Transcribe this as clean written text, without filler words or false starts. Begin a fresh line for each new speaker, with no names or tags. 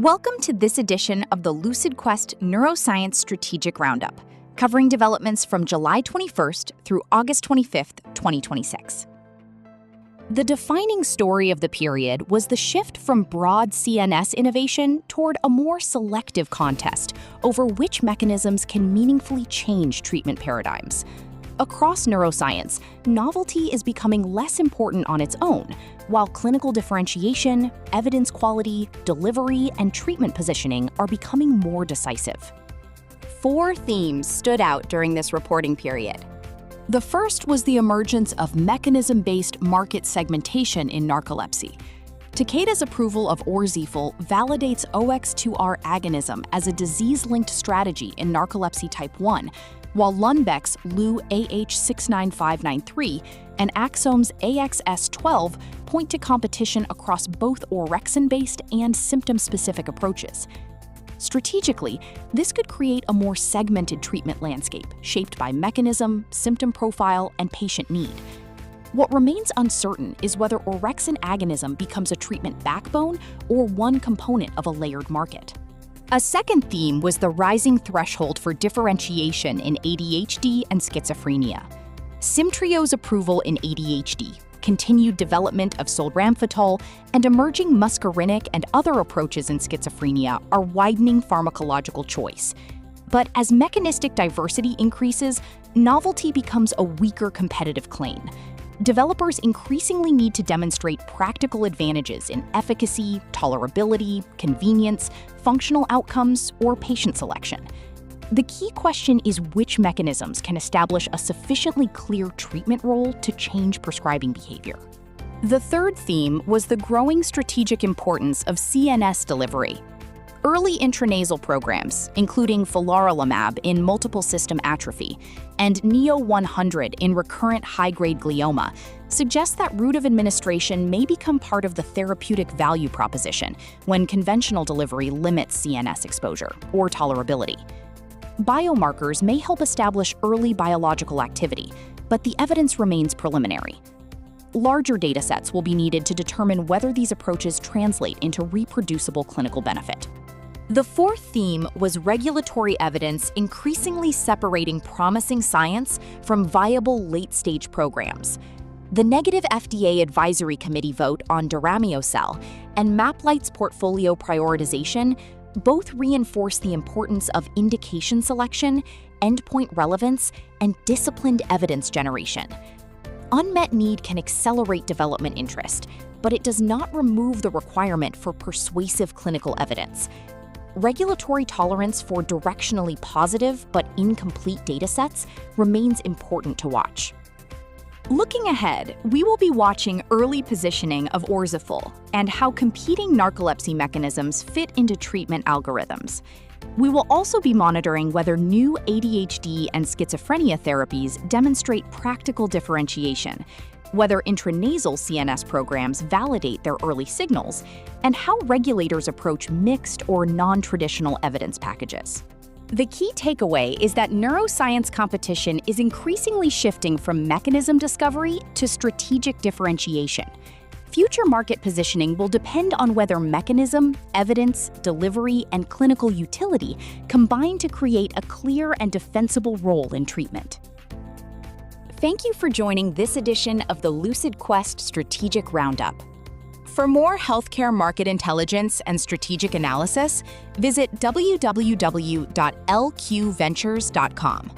Welcome to this edition of the LucidQuest Neuroscience Strategic Roundup, covering developments from July 21st through August 25th, 2026. The defining story of the period was the shift from broad CNS innovation toward a more selective contest over which mechanisms can meaningfully change treatment paradigms. Across neuroscience, novelty is becoming less important on its own, while clinical differentiation, evidence quality, delivery, and treatment positioning are becoming more decisive. 4 themes stood out during this reporting period. The first was the emergence of mechanism-based market segmentation in narcolepsy. Takeda's approval of Orzifil validates OX2R agonism as a disease-linked strategy in narcolepsy type 1, while Lundbeck's Lu-AH69593 and Axsome's AXS12 point to competition across both orexin-based and symptom-specific approaches. Strategically, this could create a more segmented treatment landscape shaped by mechanism, symptom profile, and patient need. What remains uncertain is whether orexin agonism becomes a treatment backbone or one component of a layered market. A second theme was the rising threshold for differentiation in ADHD and schizophrenia. Symtrio's approval in ADHD, continued development of solramfetol, and emerging muscarinic and other approaches in schizophrenia are widening pharmacological choice. But as mechanistic diversity increases, novelty becomes a weaker competitive claim. Developers increasingly need to demonstrate practical advantages in efficacy, tolerability, convenience, functional outcomes, or patient selection. The key question is which mechanisms can establish a sufficiently clear treatment role to change prescribing behavior. The third theme was the growing strategic importance of CNS delivery. Early intranasal programs, including filarlimab in multiple system atrophy and NEO100 in recurrent high-grade glioma, suggest that route of administration may become part of the therapeutic value proposition when conventional delivery limits CNS exposure or tolerability. Biomarkers may help establish early biological activity, but the evidence remains preliminary. Larger datasets will be needed to determine whether these approaches translate into reproducible clinical benefit. The fourth theme was regulatory evidence increasingly separating promising science from viable late-stage programs. The negative FDA Advisory Committee vote on Doramyocel and MapLight's portfolio prioritization both reinforce the importance of indication selection, endpoint relevance, and disciplined evidence generation. Unmet need can accelerate development interest, but it does not remove the requirement for persuasive clinical evidence. Regulatory tolerance for directionally positive but incomplete datasets remains important to watch. Looking ahead, we will be watching early positioning of Orzifil and how competing narcolepsy mechanisms fit into treatment algorithms. We will also be monitoring whether new ADHD and schizophrenia therapies demonstrate practical differentiation, whether intranasal CNS programs validate their early signals, and how regulators approach mixed or non-traditional evidence packages. The key takeaway is that neuroscience competition is increasingly shifting from mechanism discovery to strategic differentiation. Future market positioning will depend on whether mechanism, evidence, delivery, and clinical utility combine to create a clear and defensible role in treatment. Thank you for joining this edition of the LucidQuest Strategic Roundup. For more healthcare market intelligence and strategic analysis, visit www.lqventures.com.